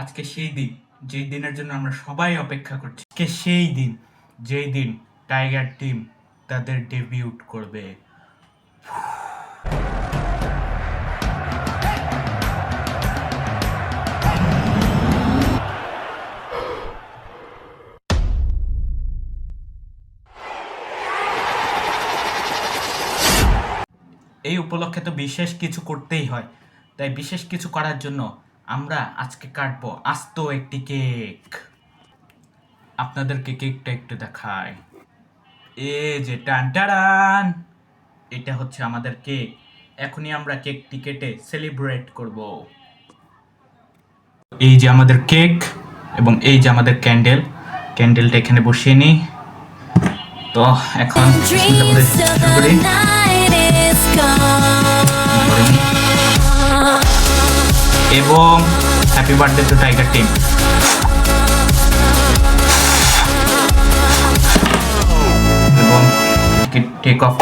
আজকে সেই দিন, যেই দিনের জন্য আমরা সবাই অপেক্ষা করছি। আজকে সেই দিন, যেই দিন টাইগার টিম তাদের ডেবিউট করবে। এই উপলক্ষে তো বিশেষ কিছু করতেই হয়, তাই বিশেষ কিছু করার জন্য আমরা আজকে কাটবো আস্ত একটি কেক। আপনাদেরকে কেকটা একটু দেখাই। এ যে টান, এটা হচ্ছে আমাদের কেক। এখনই আমরা কেকটি কেটে সেলিব্রেট করব। এই যে আমাদের কেক এবং এই যে আমাদের ক্যান্ডেলটা এখানে বসিয়ে নিই। তো এখন বিসমিল্লাহ বলে শুরু করি। এবং happy birthday to tiger team. এবং টেক অফ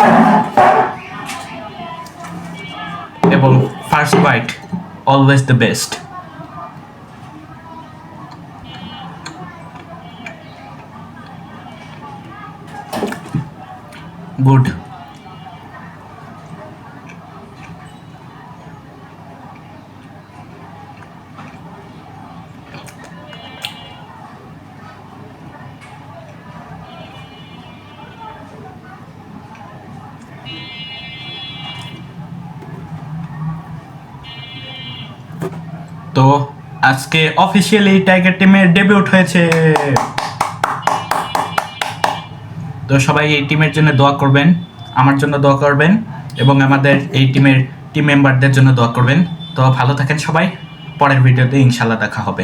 এবং first bite always the best. Good. তো আজকে অফিসিয়ালি টাইগার টিমের ডেবিউট হয়েছে। তো সবাই এই টিমের জন্য দোয়া করবেন, আমার জন্য দোয়া করবেন এবং আমাদের এই টিমের টিম মেম্বারদের জন্য দোয়া করবেন। তো ভালো থাকেন সবাই, পরের ভিডিওতে ইনশাল্লাহ দেখা হবে।